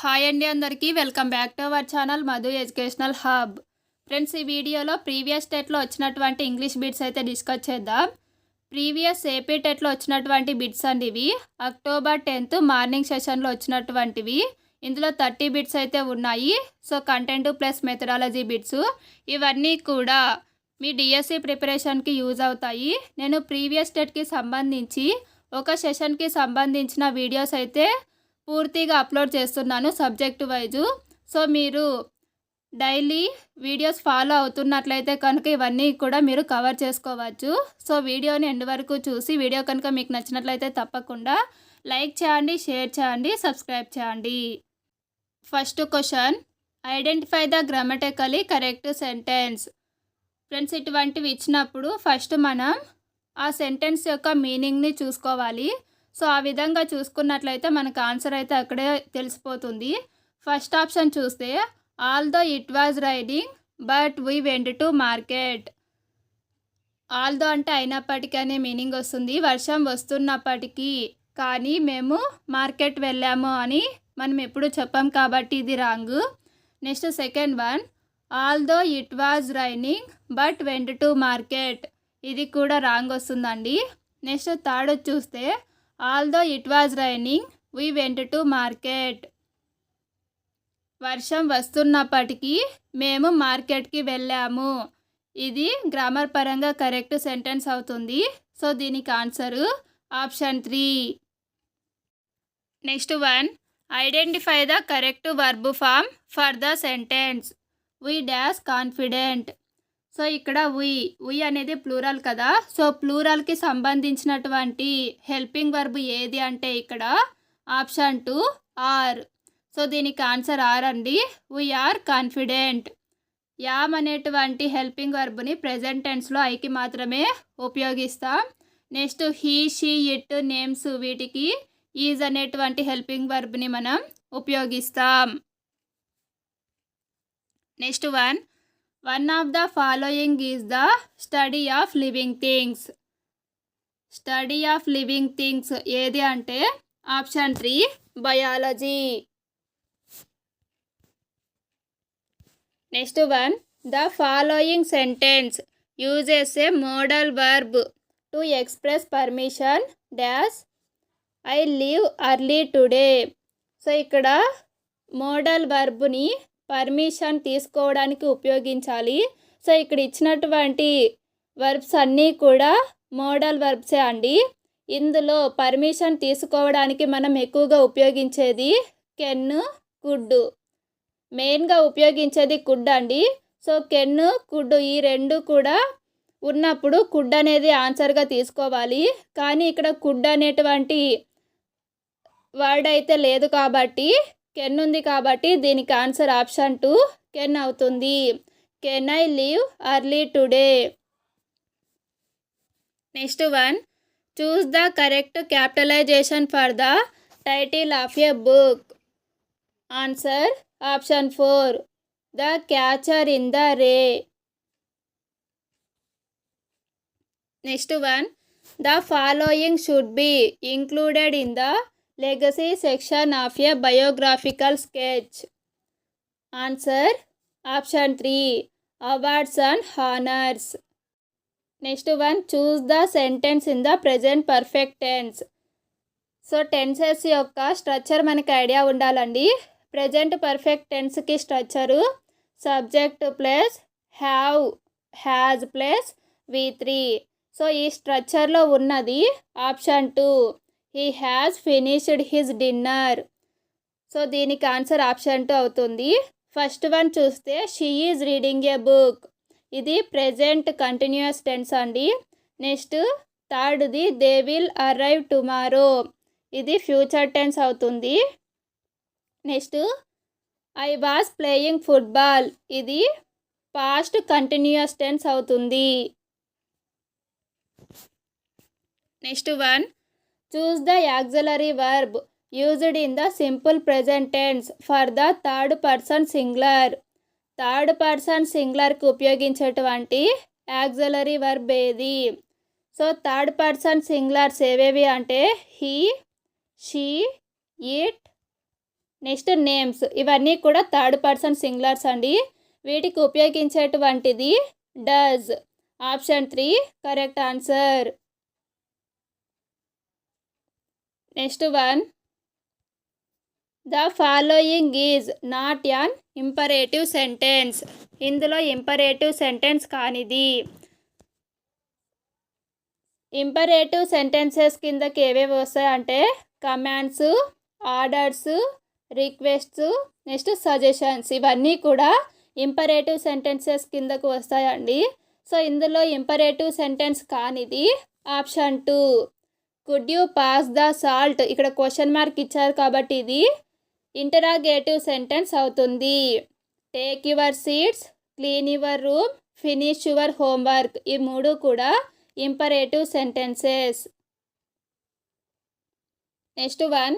Hi అండి అందరికీ welcome back to our channel Madhu educational hub. Friends, ఈ వీడియోలో ప్రీవియస్ టెట్లో వచ్చినటువంటి ఇంగ్లీష్ బిట్స్ అయితే డిస్కస్ చేద్దాం. ప్రీవియస్ ఏపీ టెట్లో వచ్చినటువంటి బిట్స్ అండి ఇవి. అక్టోబర్ 10th మార్నింగ్ సెషన్లో వచ్చినటువంటివి. ఇందులో 30 బిట్స్ అయితే ఉన్నాయి. So content plus methodology bits ఇవన్నీ కూడా మీ డిఎస్సి ప్రిపరేషన్కి యూజ్ అవుతాయి. నేను ప్రీవియస్ టెట్కి సంబంధించి ఒక సెషన్కి సంబంధించిన వీడియోస్ అయితే పూర్తిగా అప్లోడ్ చేస్తున్నాను సబ్జెక్టు వైజు. సో మీరు డైలీ వీడియోస్ ఫాలో అవుతున్నట్లయితే కనుక ఇవన్నీ కూడా మీరు కవర్ చేసుకోవచ్చు. సో వీడియోని ఎండ్ వరకు చూసి వీడియో కనుక మీకు నచ్చినట్లయితే తప్పకుండా లైక్ చేయండి, షేర్ చేయండి, సబ్స్క్రైబ్ చేయండి. First question, identify the grammatically correct sentence. Friends, ఇటువంటివి ఇచ్చినప్పుడు ఫస్ట్ మనం ఆ సెంటెన్స్ యొక్క మీనింగ్ని చూసుకోవాలి. సో ఆ విధంగా చూసుకున్నట్లయితే మనకు ఆన్సర్ అయితే అక్కడే తెలిసిపోతుంది. ఫస్ట్ ఆప్షన్ చూస్తే, although it was riding but we went to market. Although అంటే అయినప్పటికీ అనే మీనింగ్ వస్తుంది. వర్షం వస్తున్నప్పటికీ కానీ మేము మార్కెట్ వెళ్ళాము అని మనం ఎప్పుడు చెప్పాం కాబట్టి ఇది wrong. Next second one, although it was raining but went to market. ఇది కూడా రాంగ్ వస్తుందండి. నెక్స్ట్ థర్డ్ చూస్తే, although it was raining we went to market. వర్షం వస్తున్నప్పటికీ మేము మార్కెట్కి వెళ్ళాము. ఇది గ్రామర్ పరంగా కరెక్ట్ సెంటెన్స్ అవుతుంది. సో దీనికి answer option 3. Next one, identify the correct verb form for the sentence. We dash confident. So ఇక్కడ వీ అనేది ప్లూరల్ కదా. సో ప్లూరల్కి సంబంధించినటువంటి హెల్పింగ్ వర్బ్ ఏది అంటే ఇక్కడ ఆప్షన్ 2 ఆర్. సో దీనికి ఆన్సర్ ఆర్ అండి. We are confident. యామ్ అనేటువంటి హెల్పింగ్ వర్బ్ని ప్రెజెంట్ టెన్స్లో ఐకి మాత్రమే ఉపయోగిస్తాం. Next he, she, it, names వీటికి ఈజ్ అనేటువంటి హెల్పింగ్ వర్బ్ని మనం ఉపయోగిస్తాం. Next one of the following is the study of living things. Study of living things ఏది అంటే option 3 biology. Next one, the following sentence uses a modal verb to express permission dash I leave early today. So ఇక్కడ model వర్బ్ని permission తీసుకోవడానికి ఉపయోగించాలి. So ఇక్కడ ఇచ్చినటువంటి verbs అన్నీ కూడా model వర్బ్సే అండి. ఇందులో పర్మిషన్ తీసుకోవడానికి మనం ఎక్కువగా ఉపయోగించేది కెన్, కుడ్. మెయిన్గా ఉపయోగించేది కుడ్ అండి. సో కెన్, కుడ్ ఈ రెండు కూడా ఉన్నప్పుడు కుడ్ అనేది ఆన్సర్గా తీసుకోవాలి. కానీ ఇక్కడ కుడ్ అనేటువంటి వర్డ్ అయితే లేదు కాబట్టి కెన్ ఉంది కాబట్టి దీనికి ఆన్సర్ ఆప్షన్ 2 కెన్ అవుతుంది. Can I leave early today. Next one, choose the correct capitalization for the title of a book. Answer option 4 the catcher in the rye. Next one, the following should be included in the legacy section of a biographical sketch. Answer option 3 awards and honors. Next one, choose the sentence in the present perfect tense. So tenses యొక్క structure మనకి idea ఉండాలండి. Present perfect టెన్స్కి structure subject plus have, has plus V3. So ఈ స్ట్రక్చర్లో ఉన్నది option 2 he has finished his dinner. So దీనికి answer option 2 అవుతుంది. First one చూస్తే she is reading a book. ఇది ప్రెజెంట్ కంటిన్యూస్ టెన్స్ అండి. నెక్స్ట్ థర్డ్ది దే విల్ అరైవ్ టుమారో. ఇది ఫ్యూచర్ టెన్స్ అవుతుంది. Next I was playing football. ఇది past continuous tense అవుతుంది. Next one, choose the auxiliary verb used in the simple present tense for the third person singular. Third person సింగులర్కి ఉపయోగించేటువంటి auxiliary verb ఏది? So third person singulars ఏవేవి అంటే he, she, it, next names, ఇవన్నీ కూడా third person singulars అండి. వీటికి ఉపయోగించేటువంటిది does. Option 3 correct answer. Next one, the following is not an imperative sentence. ఇందులో ఇంపరేటివ్ సెంటెన్స్ కానిది. ఇంపరేటివ్ సెంటెన్సెస్ కిందకి ఏవేవి వస్తాయంటే commands, orders, requests, next suggestions. ఇవన్నీ కూడా ఇంపరేటివ్ సెంటెన్సెస్ కిందకు వస్తాయండి. సో ఇందులో ఇంపరేటివ్ సెంటెన్స్ కానిది option 2 could you pass the salt. ఇక్కడ క్వశ్చన్ మార్క్ ఇచ్చారు కాబట్టి ఇది ఇంటరాగేటివ్ సెంటెన్స్ అవుతుంది. Take your seats, clean your room, finish your homework. ఈ మూడు కూడా imperative sentences. Next one,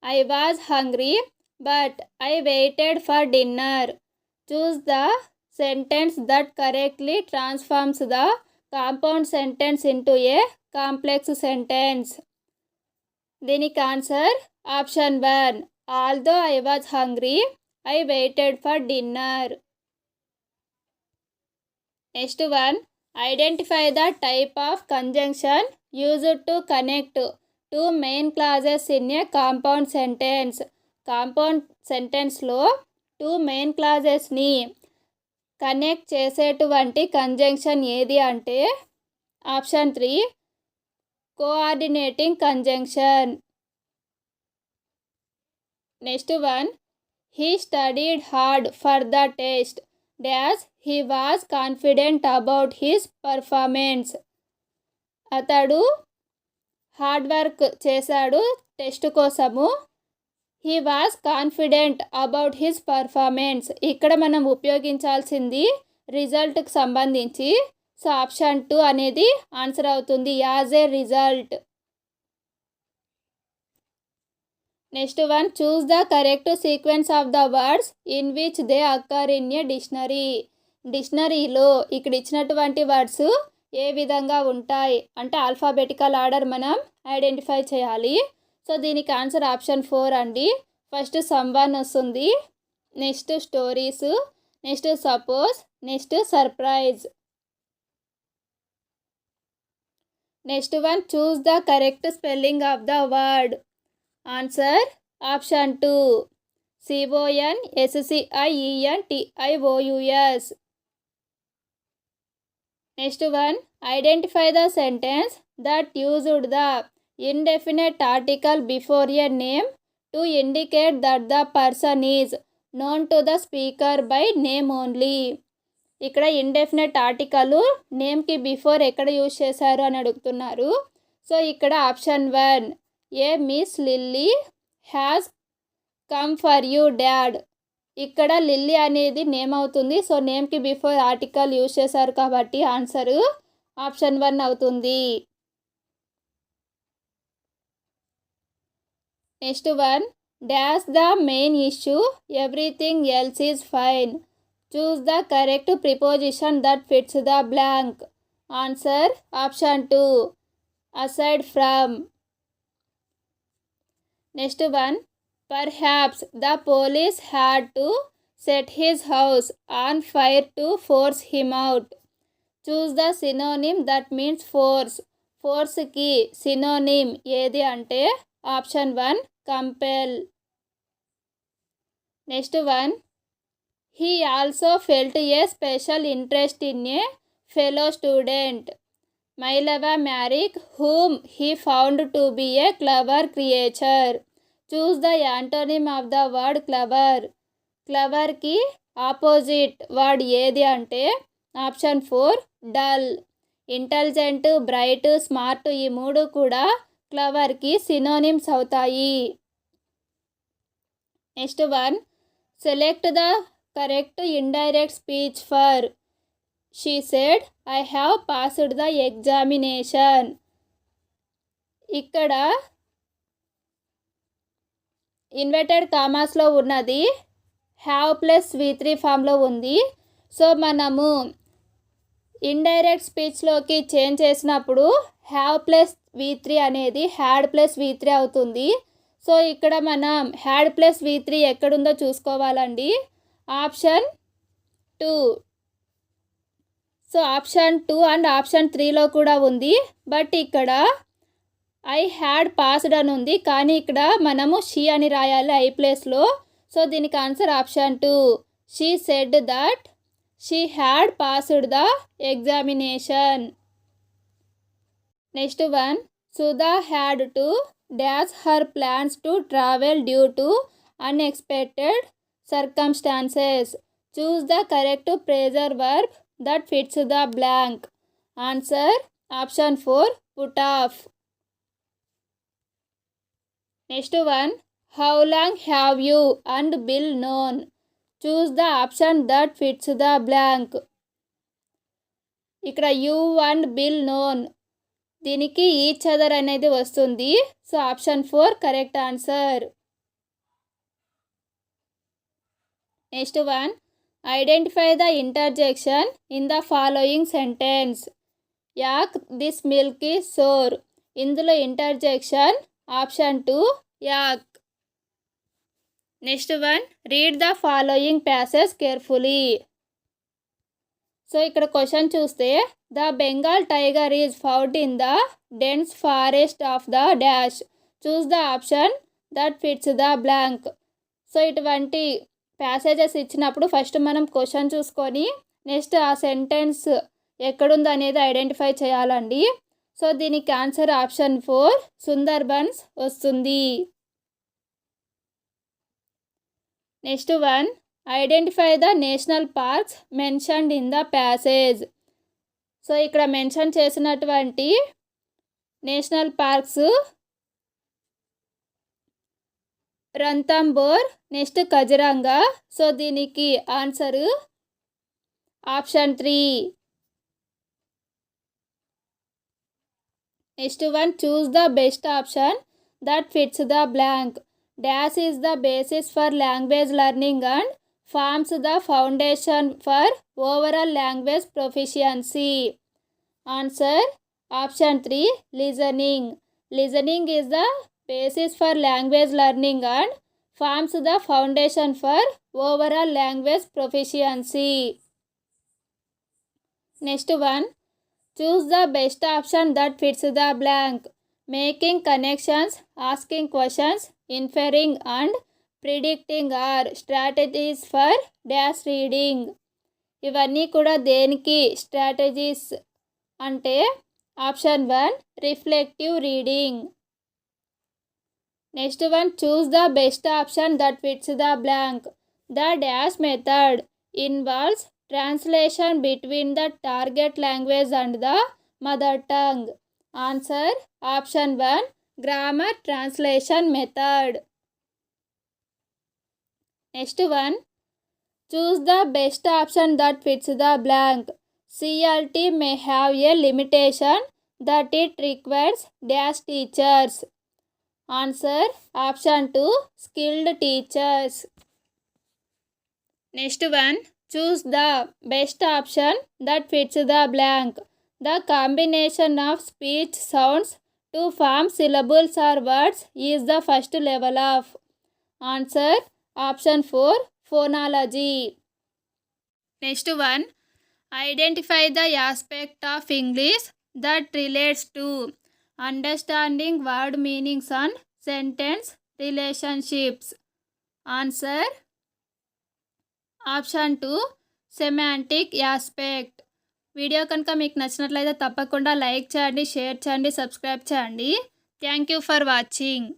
I was hungry but I waited for dinner. Choose the sentence that correctly transforms the compound sentence into a complex sentence. దీనికి answer option 1 although I was hungry I waited for dinner. Next one, identify the type of conjunction used to connect two main clauses in a compound sentence. Compound సెంటెన్స్లో two main క్లాజెస్ని connect చేసేటువంటి conjunction ఏది అంటే option 3 coordinating conjunction. Next one, he studied hard for the test dash he was confident about his performance. అతడు hard work చేశాడు test కోసము. He was confident about his performance. ఇక్కడ మనం ఉపయోగించాల్సింది రిజల్ట్కి సంబంధించి. సో ఆప్షన్ 2 అనేది ఆన్సర్ అవుతుంది, as a result. Next one, choose the correct sequence of the words in which they occur in a dictionary. డిక్షనరీలో ఇక్కడ ఇచ్చినటువంటి వర్డ్స్ ఏ విధంగా ఉంటాయి అంటే ఆల్ఫాబెటికల్ ఆర్డర్ మనం ఐడెంటిఫై చేయాలి. సో దీనికి ఆన్సర్ ఆప్షన్ 4 అండి. ఫస్ట్ సమ్వన్ వస్తుంది, next stories, next suppose, next surprise. Next one, choose the correct spelling of the word. Answer option 2 CONSCIENTIOUS. Next one, identify the sentence that used the indefinite article before a name to indicate that the person is known to the speaker by name only. ఇక్కడ indefinite article నేమ్కి before ఎక్కడ use చేశారు అని అడుగుతున్నారు. So ఇక్కడ option 1 A miss lily has come for you dad. ఇక్కడ lily అనేది name అవుతుంది. So నేమ్కి before article use చేశారు కాబట్టి ఆన్సర్ ఆప్షన్ 1 అవుతుంది. Next one, dash the main issue everything else is fine. Choose the correct preposition that fits the blank. Answer option 2 aside from. Next one, perhaps the police had to set his house on fire to force him out. Choose the synonym that means force. ఫోర్స్కి synonym ఏది అంటే option 1 compel. Next one, he also felt a special interest in a fellow student Mileva Maric whom he found to be a clever creature. Choose the antonym of the word clever. క్లవర్కి opposite word ఏది అంటే option 4 dull. Intelligent, bright, smart ఈ మూడు కూడా క్లవర్కి synonyms అవుతాయి. Next one, select the correct indirect speech for she said I have passed the examination. ఇక్కడ inverted కామాస్లో ఉన్నది హ్యావ్ ప్లస్ V3 ఫామ్లో ఉంది. సో మనము ఇండైరెక్ట్ స్పీచ్లోకి చేంజ్ చేసినప్పుడు హ్యావ్ ప్లస్ V3 అనేది హ్యాడ్ ప్లస్ V3 అవుతుంది. సో ఇక్కడ మనం హ్యాడ్ ప్లస్ V3 ఎక్కడుందో చూసుకోవాలండి. Option 2. So option 2 and option 3లో కూడా ఉంది. బట్ ఇక్కడ ఐ హ్యాడ్ పాస్డ్ అని ఉంది, కానీ ఇక్కడ మనము షీ అని రాయాలి ఐ ప్లేస్లో. సో దీనికి answer option 2. She said that she had passed the examination. Next one, Sudha had to dash her plans to travel due to unexpected circumstances. Choose the correct phrasal verb that fits the blank. Answer option 4, put off. Next one, how long have you and Bill known? Choose the option that fits the blank. ఇక్కడ you and Bill known, దీనికి each other అనేది వస్తుంది. So option 4 correct answer. Next one, identify the interjection in the following sentence. Yuck this milk is sour. ఇందులో interjection option 2 yuck. Next one, read the following passage carefully. So ఇక్కడ question చూస్తే, the Bengal tiger is found in the dense forest of the dash. Choose the option that fits the blank. So ఇటువంటి passages ఇచ్చినప్పుడు first మనం question చూసుకొని next ఆ sentence ఎక్కడుంది అనేది identify చేయాలండి. సో దీనికి ఆన్సర్ ఆప్షన్ 4 సుందర్బన్స్ వస్తుంది. Next one, identify the national parks mentioned in the passage. So ఇక్కడ మెన్షన్ చేసినటువంటి national parks Ranthambore, next Kaziranga. So దీనికి answer option 3. Next one, choose the best option that fits the blank. Dash is the basis for language learning and forms the foundation for overall language proficiency. Answer option 3 listening. Listening is the basis for language learning and forms the foundation for overall language proficiency. Next one, choose the best option that fits the blank. Making connections, asking questions, inferring and predicting are strategies for dash reading. ఇవన్నీ కూడా దేనికి strategies అంటే option 1 reflective reading. Next one, choose the best option that fits the blank. The dash method involves translation between the target language and the mother tongue. Answer option 1 grammar translation method. Next one, choose the best option that fits the blank. CLT may have a limitation that it requires dash teachers. Answer option 2 skilled teachers. Next one, choose the best option that fits the blank. The combination of speech sounds to form syllables or words is the first level of. Answer option 4 phonology. Next one, identify the aspect of English that relates to understanding word meanings and sentence relationships. Answer option 2 semantic aspect. Video కనుక మీకు నచ్చినట్లయితే తప్పకుండా like చేయండి, share చేయండి, subscribe చేయండి. Thank you for watching.